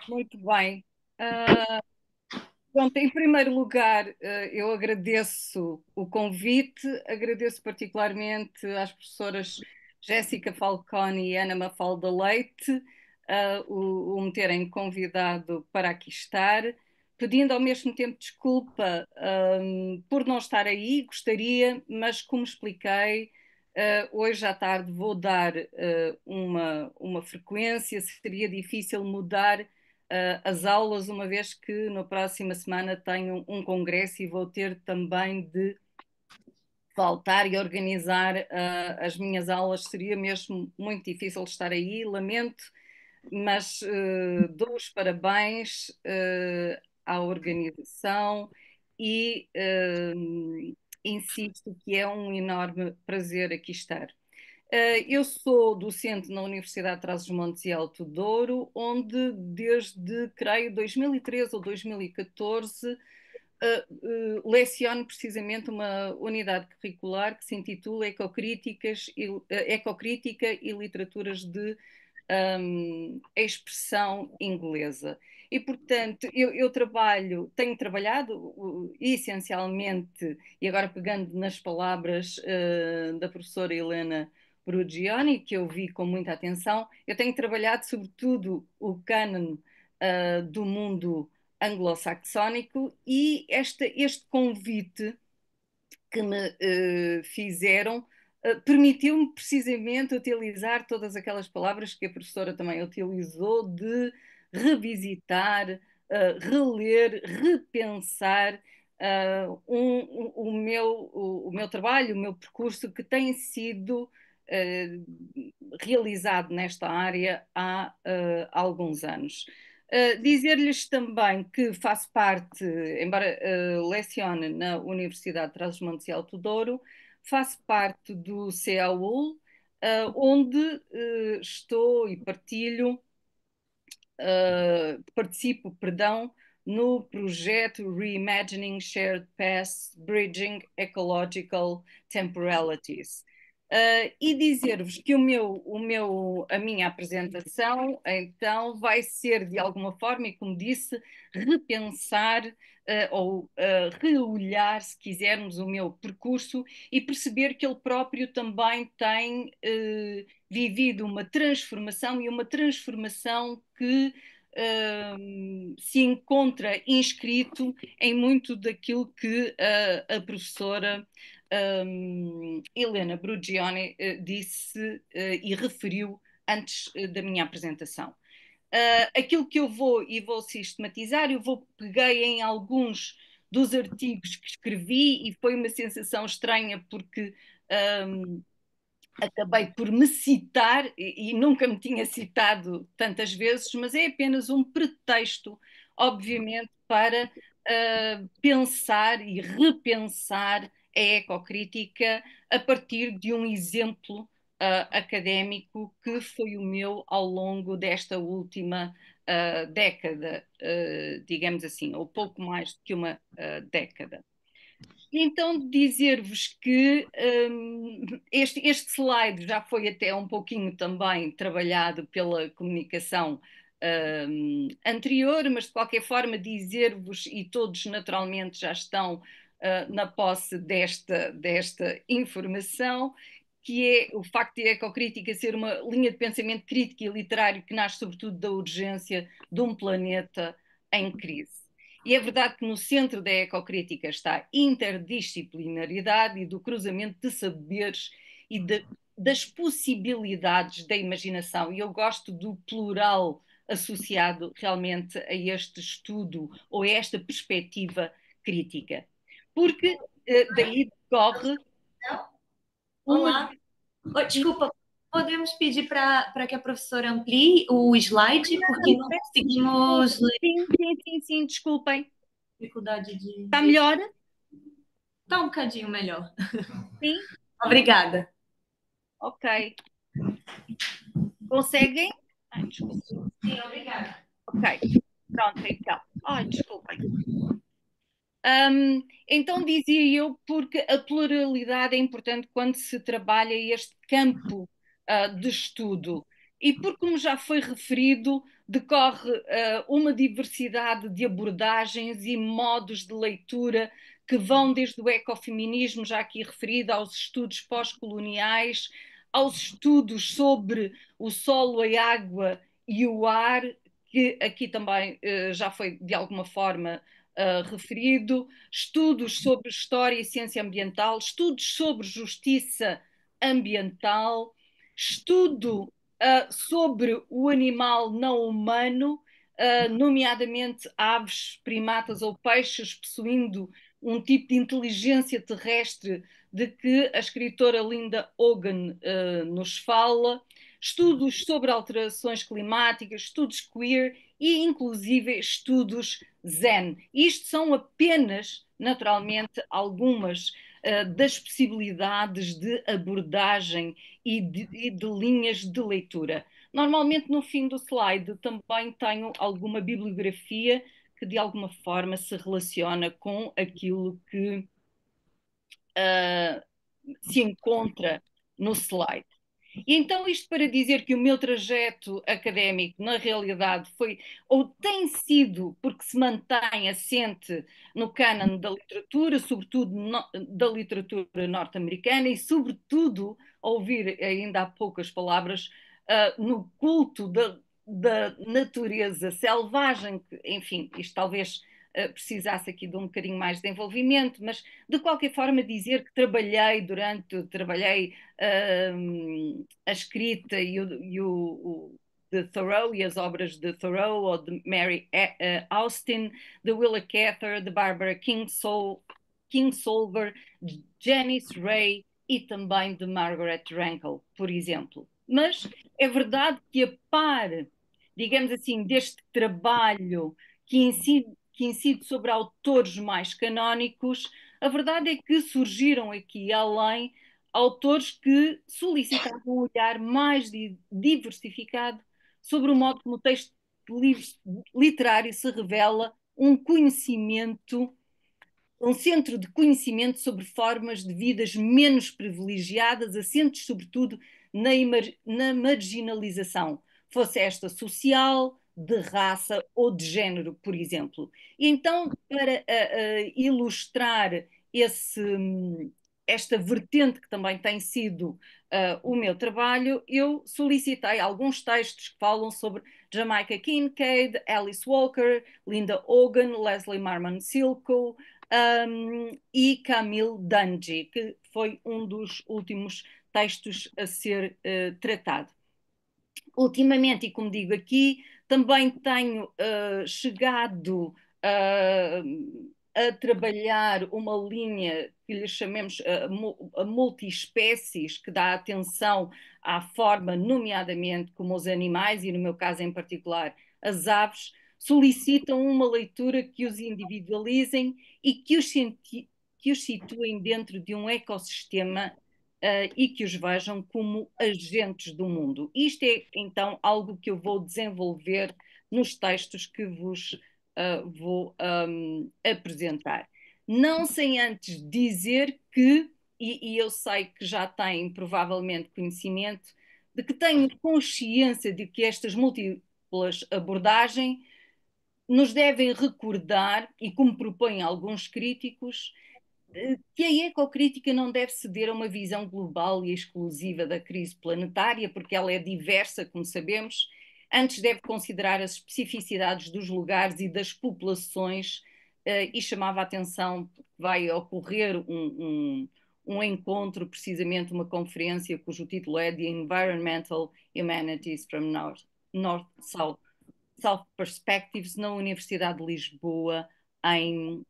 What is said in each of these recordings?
Muito bem. Ah, Pronto, em primeiro lugar, eu agradeço o convite, agradeço particularmente às professoras Jéssica Falcone e Ana Mafalda Leite, o me terem convidado para aqui estar, pedindo ao mesmo tempo desculpa, por não estar aí, gostaria, mas como expliquei, hoje à tarde vou dar, uma frequência, seria difícil mudar as aulas, uma vez que na próxima semana tenho um congresso e vou ter também de faltar e organizar as minhas aulas. Seria mesmo muito difícil estar aí, lamento, mas dou os parabéns à organização e insisto que é um enorme prazer aqui estar. Eu sou docente na Universidade de Trás-os-Montes e Alto Douro, onde desde, creio, 2013 ou 2014 leciono precisamente uma unidade curricular que se intitula Ecocrítica e Literaturas de Expressão Inglesa. E, portanto, eu tenho trabalhado essencialmente, e agora pegando nas palavras da professora Helena Brugioni, que eu vi com muita atenção, eu tenho trabalhado sobretudo o cânon do mundo anglo-saxónico e este convite que me fizeram permitiu-me precisamente utilizar todas aquelas palavras que a professora também utilizou de revisitar, reler, repensar o meu trabalho, o meu percurso que tem sido realizado nesta área há alguns anos. Dizer-lhes também que faço parte, embora lecione na Universidade de Trás-os-Montes e Alto Douro, faço parte do CAUL, onde estou e participo, perdão, no projeto Reimagining Shared Paths, Bridging Ecological Temporalities. E dizer-vos que a minha apresentação, então, vai ser de alguma forma, e como disse, repensar ou reolhar, se quisermos, o meu percurso e perceber que ele próprio também tem vivido uma transformação e uma transformação que se encontra inscrito em muito daquilo que a professora Helena Brugioni disse e referiu antes da minha apresentação. Aquilo que vou sistematizar, peguei em alguns dos artigos que escrevi e foi uma sensação estranha porque acabei por me citar e nunca me tinha citado tantas vezes, mas é apenas um pretexto, obviamente, para pensar e repensar a ecocrítica a partir de um exemplo académico que foi o meu ao longo desta última década, digamos assim, ou pouco mais do que uma década. E então dizer-vos que este slide já foi até um pouquinho também trabalhado pela comunicação anterior, mas de qualquer forma dizer-vos, e todos naturalmente já estão na posse desta informação, que é o facto de a ecocrítica ser uma linha de pensamento crítico e literário que nasce sobretudo da urgência de um planeta em crise. E é verdade que no centro da ecocrítica está a interdisciplinaridade e do cruzamento de saberes e das possibilidades da imaginação. E eu gosto do plural associado realmente a este estudo ou a esta perspectiva crítica. Porque daí decorre uma. Olá. Desculpa, podemos pedir para que a professora amplie o slide, porque não conseguimos ler. Sim, desculpem. Dificuldade de Está ver. melhor? Está um bocadinho melhor. Sim? Obrigada. Ok. Conseguem? Ai, desculpa. Sim, obrigada. Ok. Pronto, então. Ai, desculpem. Então dizia eu, porque a pluralidade é importante quando se trabalha este campo de estudo. e porque, como já foi referido, decorre uma diversidade de abordagens e modos de leitura que vão desde o ecofeminismo, já aqui referido, aos estudos pós-coloniais, aos estudos sobre o solo, a água e o ar, que aqui também já foi de alguma forma referido, estudos sobre história e ciência ambiental, estudos sobre justiça ambiental, estudo sobre o animal não humano, nomeadamente aves, primatas ou peixes, possuindo um tipo de inteligência terrestre de que a escritora Linda Hogan nos fala, estudos sobre alterações climáticas, estudos queer e, inclusive, estudos zen. Isto são apenas, naturalmente, algumas das possibilidades de abordagem e de linhas de leitura. Normalmente, no fim do slide, também tenho alguma bibliografia que, de alguma forma, se relaciona com aquilo que uh, se encontra no slide. E então, isto para dizer que o meu trajeto académico, na realidade, foi ou tem sido, porque se mantém assente no cânone da literatura, sobretudo da literatura norte-americana, e, sobretudo, a ouvir ainda há poucas palavras, no culto da natureza selvagem, que, enfim, isto talvez precisasse aqui de um bocadinho mais de envolvimento, mas de qualquer forma dizer que trabalhei a escrita de Thoreau e as obras de Thoreau ou de Mary Austin, de Willa Cather, de Barbara Kingsolver, de Janice Ray e também de Margaret Rankle, por exemplo. Mas é verdade que a par, digamos assim, deste trabalho que incide sobre autores mais canónicos, a verdade é que surgiram aqui, além, autores que solicitavam um olhar mais diversificado sobre o modo como o texto literário se revela um conhecimento, um centro de conhecimento sobre formas de vidas menos privilegiadas, assentes sobretudo na marginalização, fosse esta social, de raça ou de género, por exemplo. E então, para ilustrar esse, esta vertente que também tem sido o meu trabalho, eu solicitei alguns textos que falam sobre Jamaica Kincaid, Alice Walker, Linda Hogan, Leslie Marmon Silko, e Camille Dungy, que foi um dos últimos textos a ser tratado. Ultimamente, e como digo aqui, também tenho chegado a trabalhar uma linha que lhe chamemos a multiespécies, que dá atenção à forma, nomeadamente como os animais, e no meu caso em particular as aves, solicitam uma leitura que os individualizem e que os situem dentro de um ecossistema e que os vejam como agentes do mundo. Isto é, então, algo que eu vou desenvolver nos textos que vos vou apresentar. Não sem antes dizer que, e eu sei que já têm provavelmente conhecimento, de que tenho consciência de que estas múltiplas abordagens nos devem recordar, e como propõem alguns críticos, que a ecocrítica não deve ceder a uma visão global e exclusiva da crise planetária, porque ela é diversa, como sabemos. Antes deve considerar as especificidades dos lugares e das populações, e chamava a atenção que vai ocorrer um encontro, precisamente uma conferência cujo título é The Environmental Humanities from North-South Perspectives na Universidade de Lisboa em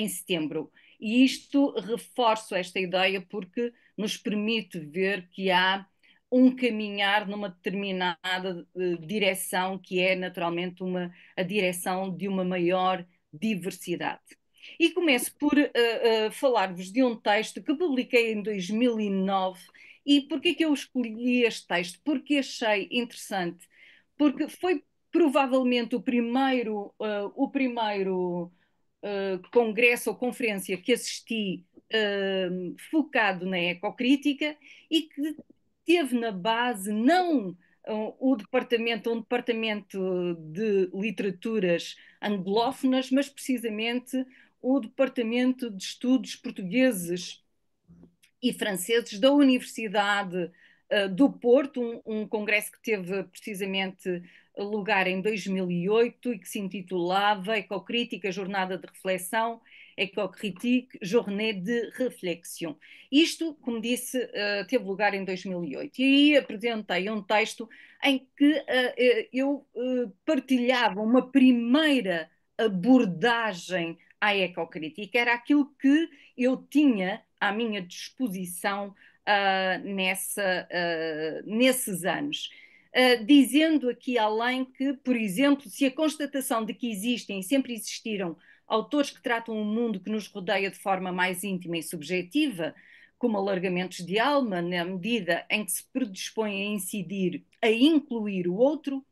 setembro. E isto reforça esta ideia porque nos permite ver que há um caminhar numa determinada direção, que é naturalmente a direção de uma maior diversidade. E começo por falar-vos de um texto que publiquei em 2009. E porquê que eu escolhi este texto? Porque achei interessante, porque foi provavelmente o primeiro congresso ou conferência que assisti focado na ecocrítica e que teve na base não um departamento de literaturas anglófonas, mas precisamente o departamento de estudos portugueses e franceses da Universidade do Porto, um congresso que teve precisamente lugar em 2008 e que se intitulava Ecocrítica, Jornada de Reflexão, Ecocritique, Journée de Réflexion. Isto, como disse, teve lugar em 2008. E aí apresentei um texto em que eu partilhava uma primeira abordagem à ecocrítica, era aquilo que eu tinha à minha disposição nesses anos. Dizendo aqui além que, por exemplo, se a constatação de que existem e sempre existiram autores que tratam o mundo que nos rodeia de forma mais íntima e subjetiva, como alargamentos de alma, na medida em que se predispõe a incidir, a incluir o outro,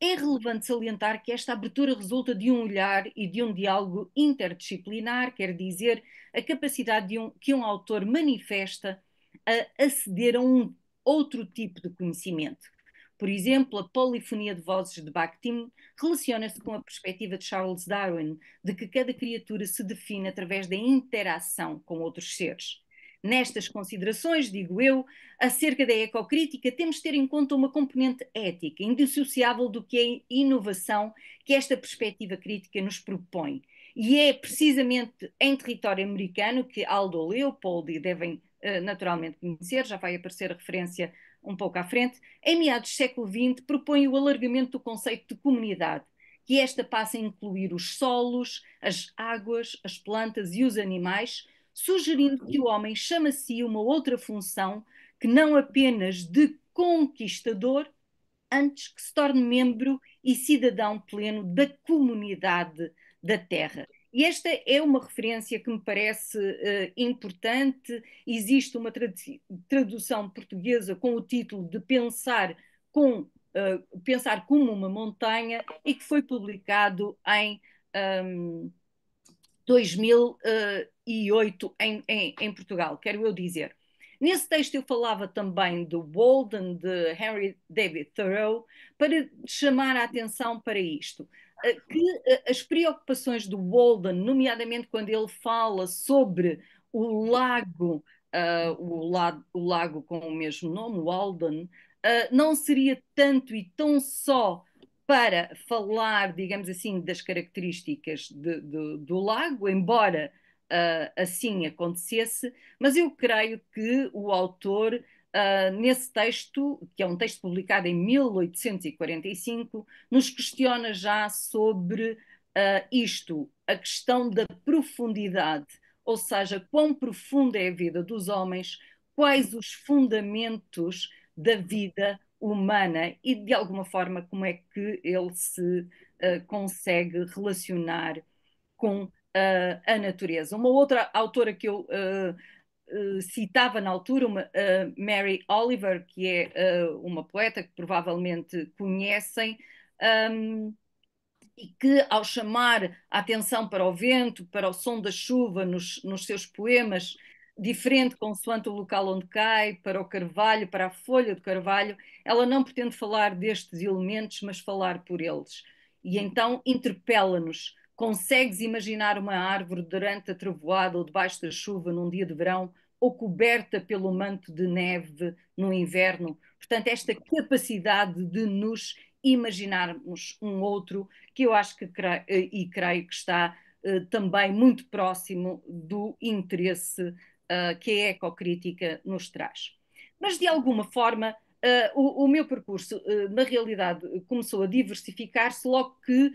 é relevante salientar que esta abertura resulta de um olhar e de um diálogo interdisciplinar, quer dizer, a capacidade que um autor manifesta a aceder a um outro tipo de conhecimento. Por exemplo, a polifonia de vozes de Bakhtin relaciona-se com a perspectiva de Charles Darwin de que cada criatura se define através da interação com outros seres. Nestas considerações, digo eu, acerca da ecocrítica, temos de ter em conta uma componente ética, indissociável do que é inovação que esta perspectiva crítica nos propõe. E é precisamente em território americano que Aldo Leopold, e devem naturalmente conhecer, já vai aparecer a referência um pouco à frente, em meados do século XX, propõe o alargamento do conceito de comunidade, que esta passa a incluir os solos, as águas, as plantas e os animais, sugerindo que o homem chama a si uma outra função que não apenas de conquistador, antes que se torne membro e cidadão pleno da comunidade da Terra. E esta é uma referência que me parece importante. Existe uma tradução portuguesa com o título de Pensar como uma montanha e que foi publicado em 2008 em Portugal, quero eu dizer. Nesse texto eu falava também do Walden, de Henry David Thoreau, para chamar a atenção para isto. Que as preocupações do Walden, nomeadamente quando ele fala sobre o lago, o lago com o mesmo nome, o Walden, não seria tanto e tão só para falar, digamos assim, das características do lago, embora assim acontecesse, mas eu creio que o autor, nesse texto, que é um texto publicado em 1845, nos questiona já sobre isto, a questão da profundidade, ou seja, quão profunda é a vida dos homens, quais os fundamentos da vida humana e, de alguma forma, como é que ele se consegue relacionar com a natureza. Uma outra autora que eu citava na altura, Mary Oliver, que é uma poeta que provavelmente conhecem, um, e que, ao chamar a atenção para o vento, para o som da chuva nos seus poemas, diferente consoante o local onde cai, para o carvalho, para a folha do carvalho, ela não pretende falar destes elementos, mas falar por eles. E então interpela-nos. Consegues imaginar uma árvore durante a trovoada ou debaixo da chuva num dia de verão, ou coberta pelo manto de neve no inverno? Portanto, esta capacidade de nos imaginarmos um outro que eu acho que creio que está também muito próximo do interesse que a ecocrítica nos traz. Mas, de alguma forma, o meu percurso, na realidade, começou a diversificar-se logo que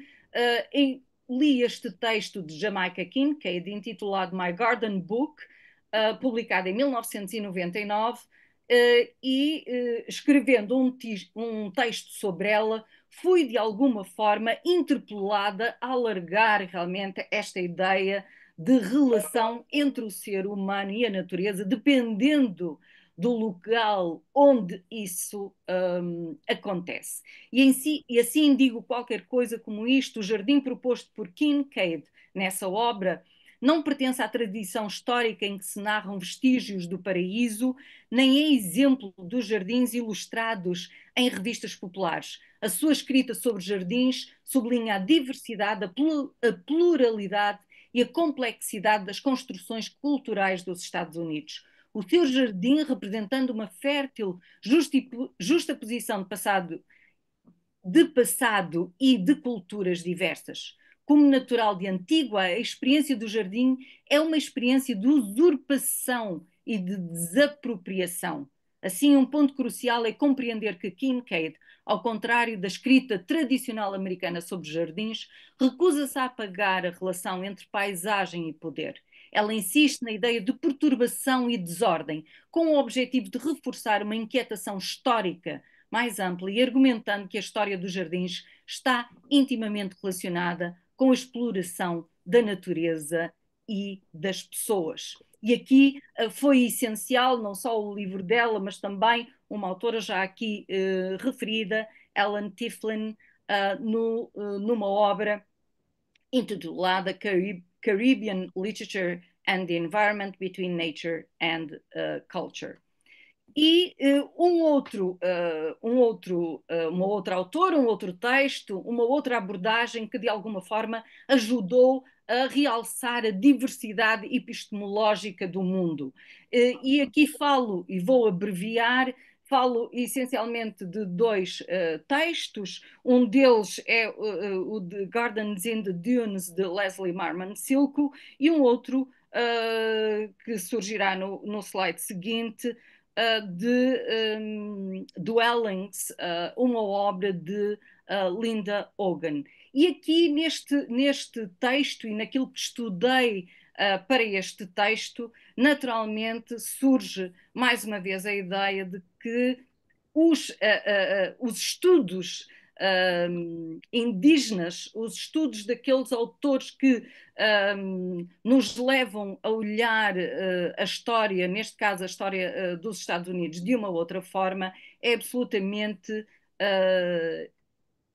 li este texto de Jamaica Kincaid, intitulado My Garden Book, publicado em 1999, escrevendo um texto sobre ela, fui de alguma forma interpelada a alargar realmente esta ideia de relação entre o ser humano e a natureza, dependendo do local onde isso acontece. E assim digo qualquer coisa como isto: o jardim proposto por Kincaid nessa obra não pertence à tradição histórica em que se narram vestígios do paraíso, nem é exemplo dos jardins ilustrados em revistas populares. A sua escrita sobre jardins sublinha a diversidade, a pluralidade e a complexidade das construções culturais dos Estados Unidos. O seu jardim, representando uma fértil justaposição de passado e de culturas diversas. Como natural de Antígua, a experiência do jardim é uma experiência de usurpação e de desapropriação. Assim, um ponto crucial é compreender que Kincaid, ao contrário da escrita tradicional americana sobre jardins, recusa-se a apagar a relação entre paisagem e poder. Ela insiste na ideia de perturbação e desordem, com o objetivo de reforçar uma inquietação histórica mais ampla e argumentando que a história dos jardins está intimamente relacionada com a exploração da natureza e das pessoas. E aqui foi essencial não só o livro dela, mas também uma autora já aqui referida, Ellen Tiflin, numa obra intitulada Caribbean Literature and the Environment Between Nature and Culture. E uma outra autora, um outro texto, uma outra abordagem que de alguma forma ajudou a realçar a diversidade epistemológica do mundo. E aqui falo, e vou abreviar, falo essencialmente de dois textos. Um deles é o de Gardens in the Dunes, de Leslie Marmon Silko, e um outro que surgirá no slide seguinte, de Dwellings, uma obra de Linda Hogan. E aqui neste texto e naquilo que estudei para este texto, naturalmente surge mais uma vez a ideia de que os estudos indígenas, os estudos daqueles autores que nos levam a olhar a história, neste caso a história dos Estados Unidos, de uma outra forma, é absolutamente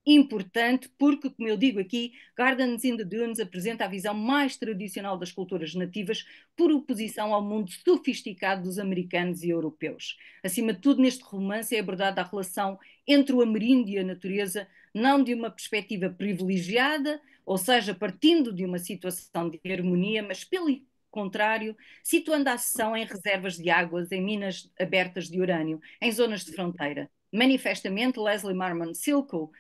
importante, porque, como eu digo aqui, Gardens in the Dunes apresenta a visão mais tradicional das culturas nativas, por oposição ao mundo sofisticado dos americanos e europeus. Acima de tudo, neste romance é abordada a relação entre o ameríndio e a natureza, não de uma perspectiva privilegiada, ou seja, partindo de uma situação de harmonia, mas pelo contrário, situando a ação em reservas de águas, em minas abertas de urânio, em zonas de fronteira. Manifestamente, Leslie Marmon Silko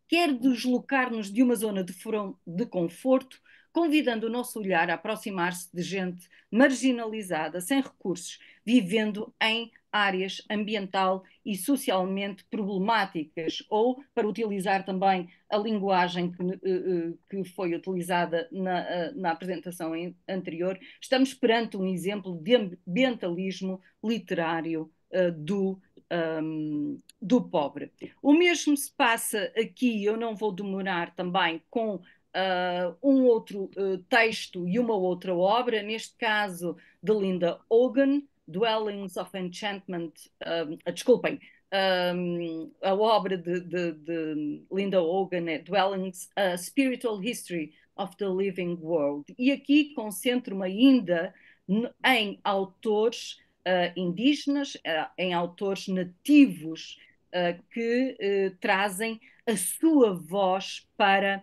quer deslocar-nos de uma zona de conforto, convidando o nosso olhar a aproximar-se de gente marginalizada, sem recursos, vivendo em áreas ambiental e socialmente problemáticas, ou, para utilizar também a linguagem que foi utilizada na apresentação anterior, estamos perante um exemplo de ambientalismo literário do pobre. O mesmo se passa aqui, eu não vou demorar também com um outro texto e uma outra obra, neste caso de Linda Hogan, Dwellings of Enchantment, desculpem, a obra de Linda Hogan é Dwellings, a Spiritual History of the Living World. E aqui concentro-me ainda em autores indígenas, em autores nativos que trazem a sua voz para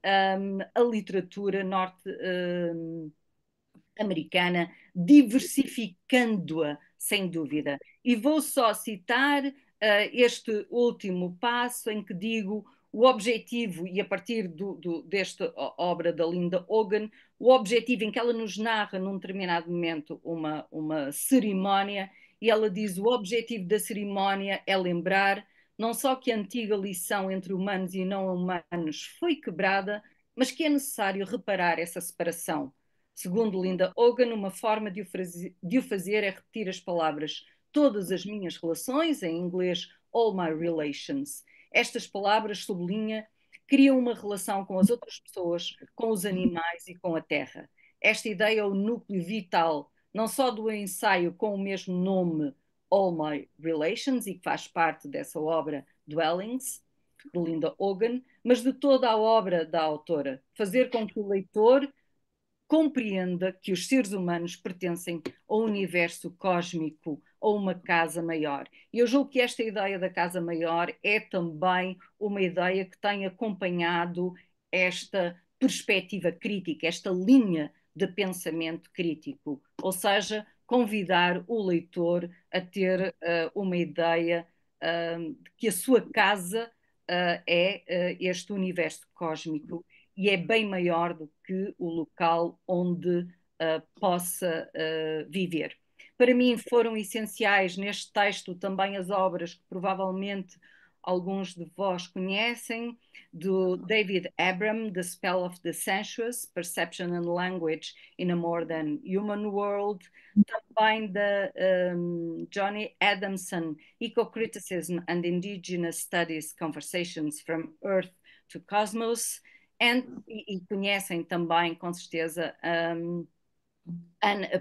a literatura norte-americana, diversificando-a, sem dúvida. E vou só citar este último passo em que digo o objetivo, e a partir desta obra da Linda Hogan, o objetivo em que ela nos narra num determinado momento uma cerimónia, e ela diz: o objetivo da cerimónia é lembrar não só que a antiga lição entre humanos e não humanos foi quebrada, mas que é necessário reparar essa separação. Segundo Linda Hogan, uma forma de o fazer é repetir as palavras todas as minhas relações, em inglês all my relations. Estas palavras, sublinha, criam uma relação com as outras pessoas, com os animais e com a terra. Esta ideia é o núcleo vital, não só do ensaio com o mesmo nome, All My Relations, e que faz parte dessa obra Dwellings, de Linda Hogan, mas de toda a obra da autora. Fazer com que o leitor compreenda que os seres humanos pertencem ao universo cósmico, ou uma casa maior. E eu julgo que esta ideia da casa maior é também uma ideia que tem acompanhado esta perspectiva crítica, esta linha de pensamento crítico, ou seja, convidar o leitor a ter uma ideia de que a sua casa é este universo cósmico e é bem maior do que o local onde possa viver. Para mim foram essenciais neste texto também as obras que provavelmente alguns de vós conhecem, do David Abram, The Spell of the Sensuous, Perception and Language in a More Than Human World, também da Johnny Adamson, Eco-Criticism and Indigenous Studies, Conversations from Earth to Cosmos, e conhecem também, com certeza,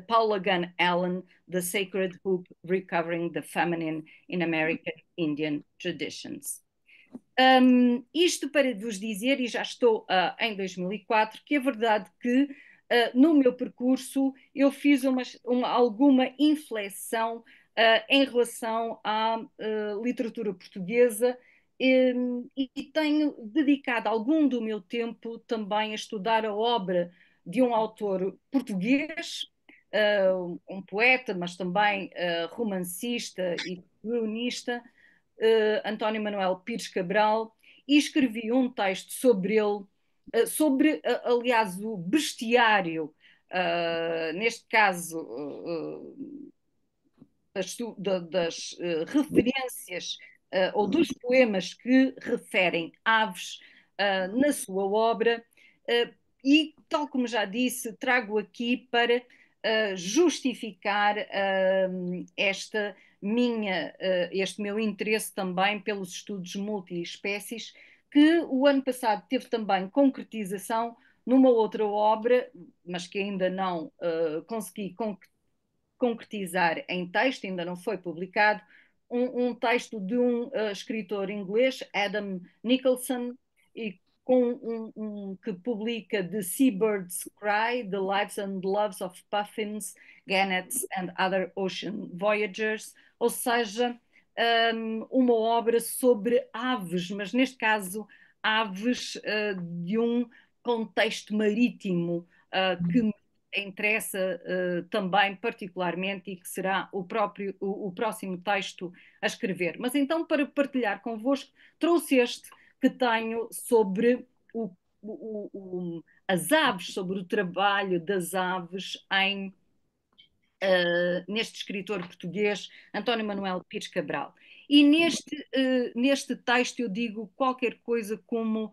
Paula Gunn Allen, The Sacred Book Recovering the Feminine in American Indian Traditions. Isto para vos dizer, e já estou em 2004, que é verdade que no meu percurso eu fiz alguma inflexão em relação à literatura portuguesa e tenho dedicado algum do meu tempo também a estudar a obra de um autor português, um poeta, mas também romancista e cronista, António Manuel Pires Cabral, e escrevi um texto sobre ele, sobre, aliás, o bestiário, neste caso, das referências ou dos poemas que referem aves na sua obra, e, tal como já disse, trago aqui para justificar este meu interesse também pelos estudos multiespécies, que o ano passado teve também concretização numa outra obra, mas que ainda não consegui concretizar em texto, ainda não foi publicado, um texto de um escritor inglês, Adam Nicholson, e que publica The Seabirds Cry, The Lives and Loves of Puffins, Gannets and Other Ocean Voyagers, ou seja, uma obra sobre aves, mas neste caso aves de um contexto marítimo que me interessa também particularmente e que será o próximo texto a escrever. Mas então, para partilhar convosco, trouxe este que tenho sobre as aves, sobre o trabalho das aves neste escritor português, António Manuel Pires Cabral. E neste texto eu digo qualquer coisa como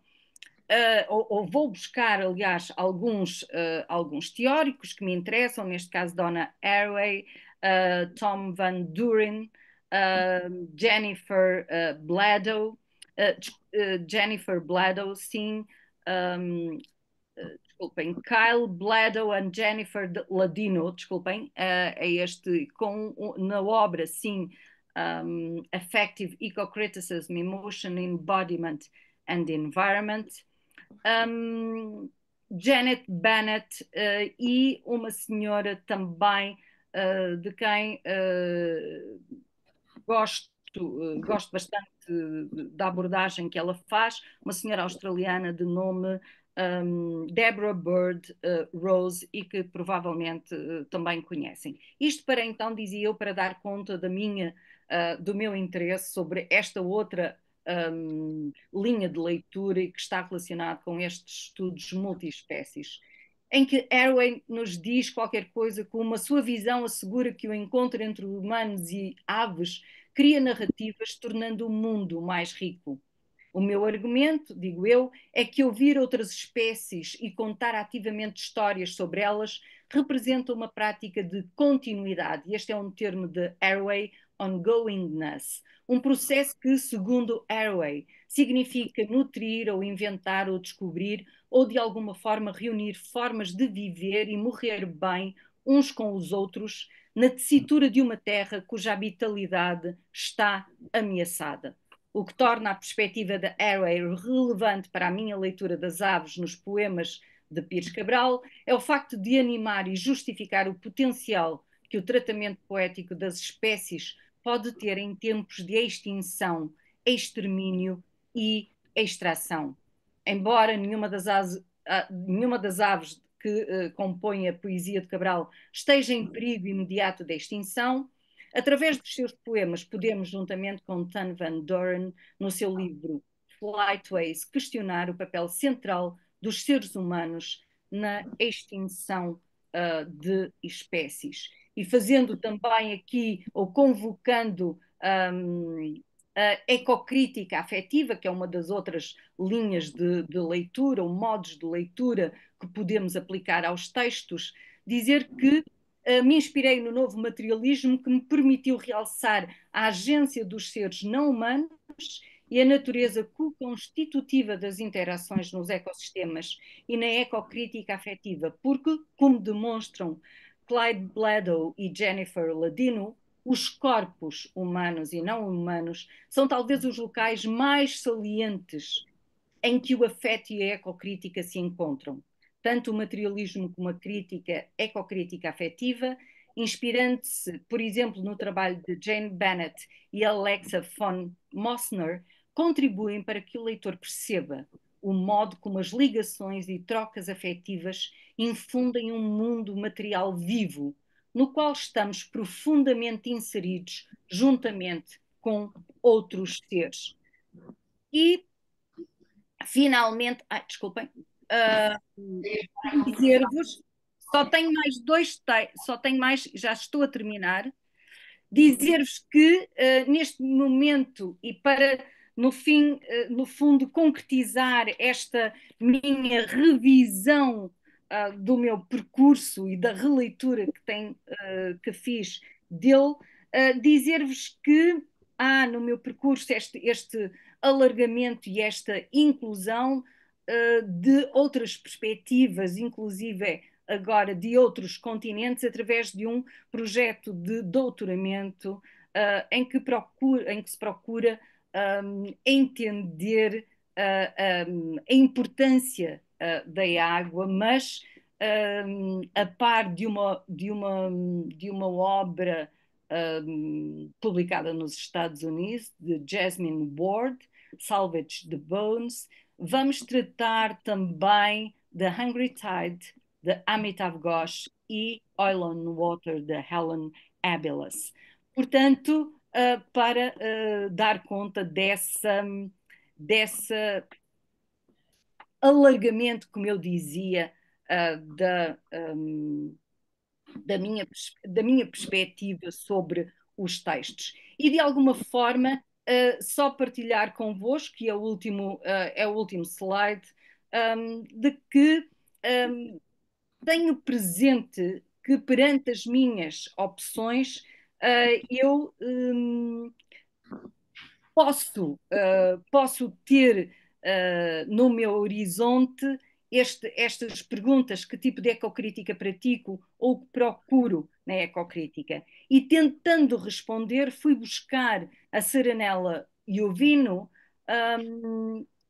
ou vou buscar, aliás, alguns teóricos que me interessam, neste caso Donna Haraway, Tom Van Duren, Jennifer Bladow, sim, desculpem, Kyle Bladow and Jennifer Ladino, desculpem, é este, na obra, sim, Affective Eco-Criticism, Emotion, Embodiment and Environment, Janet Bennett e uma senhora também de quem gosto bastante da abordagem que ela faz, uma senhora australiana de nome Deborah Bird Rose, e que provavelmente também conhecem. Isto para então, dizia eu, para dar conta do meu interesse sobre esta outra linha de leitura e que está relacionado com estes estudos multiespécies, em que Haraway nos diz qualquer coisa como a sua visão assegura que o encontro entre humanos e aves cria narrativas, tornando o mundo mais rico. O meu argumento, digo eu, é que ouvir outras espécies e contar ativamente histórias sobre elas representa uma prática de continuidade. E este é um termo de Haraway, ongoingness. Um processo que, segundo Haraway, significa nutrir ou inventar ou descobrir ou de alguma forma reunir formas de viver e morrer bem uns com os outros na tessitura de uma terra cuja habitabilidade está ameaçada. O que torna a perspectiva da Haraway relevante para a minha leitura das aves nos poemas de Pires Cabral, é o facto de animar e justificar o potencial que o tratamento poético das espécies pode ter em tempos de extinção, extermínio e extração. Embora nenhuma das aves que compõem a poesia de Cabral esteja em perigo imediato de extinção, através dos seus poemas podemos, juntamente com Tan Van Doren, no seu livro Flightways, questionar o papel central dos seres humanos na extinção de espécies. E fazendo também aqui, ou convocando a ecocrítica afetiva, que é uma das outras linhas de leitura, ou modos de leitura que podemos aplicar aos textos, dizer que me inspirei no novo materialismo que me permitiu realçar a agência dos seres não humanos e a natureza co-constitutiva das interações nos ecossistemas e na ecocrítica afetiva, porque, como demonstram Clyde Bladow e Jennifer Ladino, os corpos humanos e não humanos são talvez os locais mais salientes em que o afeto e a ecocrítica se encontram. Tanto o materialismo como a crítica ecocrítica afetiva, inspirando-se, por exemplo, no trabalho de Jane Bennett e Alexa von Mosner, contribuem para que o leitor perceba o modo como as ligações e trocas afetivas infundem um mundo material vivo, no qual estamos profundamente inseridos juntamente com outros seres. E, finalmente, desculpem, dizer-vos, só tenho mais, já estou a terminar, dizer-vos que neste momento e para no fim, no fundo, concretizar esta minha revisão do meu percurso e da releitura que fiz dele, dizer-vos que há no meu percurso este alargamento e esta inclusão de outras perspectivas, inclusive agora de outros continentes, através de um projeto de doutoramento em que se procura entender a importância da água, mas a par de uma obra publicada nos Estados Unidos, de Jasmine Ward, Salvage the Bones. Vamos tratar também da Hungry Tide, de Amitav Ghosh, e Oil on Water, de Helen Abeles. Portanto, para dar conta desse alargamento, como eu dizia, da minha perspectiva sobre os textos. E, de alguma forma, só partilhar convosco, que é o último slide, de que tenho presente que perante as minhas opções eu posso ter no meu horizonte estas perguntas: que tipo de ecocrítica pratico ou procuro na ecocrítica? E tentando responder, fui buscar a Serenella Iovino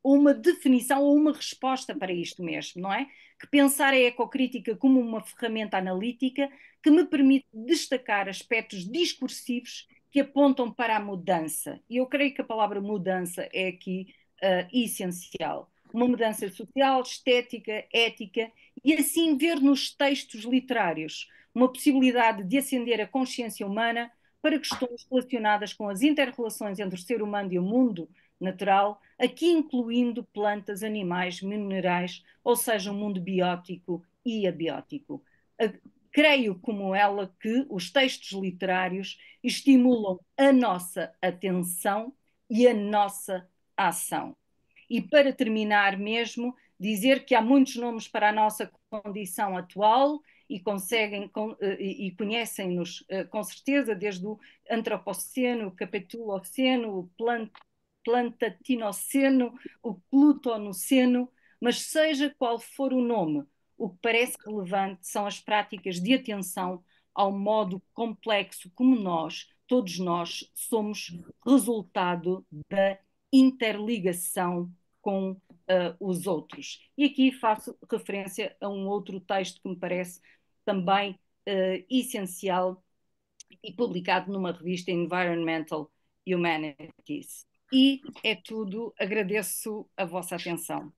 uma definição ou uma resposta para isto mesmo, não é? Que pensar a ecocrítica como uma ferramenta analítica que me permite destacar aspectos discursivos que apontam para a mudança. E eu creio que a palavra mudança é aqui essencial. Uma mudança social, estética, ética, e assim ver nos textos literários uma possibilidade de acender a consciência humana para questões relacionadas com as interrelações entre o ser humano e o mundo natural, aqui incluindo plantas, animais, minerais, ou seja, um mundo biótico e abiótico. Creio, como ela, que os textos literários estimulam a nossa atenção e a nossa ação. E para terminar mesmo, dizer que há muitos nomes para a nossa condição atual e conhecem-nos com certeza, desde o antropoceno, o capituloceno, o plantatinoceno, o plutonoceno, mas seja qual for o nome, o que parece relevante são as práticas de atenção ao modo complexo como todos nós, somos resultado da interligação com os outros. E aqui faço referência a um outro texto que me parece também essencial e publicado numa revista Environmental Humanities. E é tudo, agradeço a vossa atenção.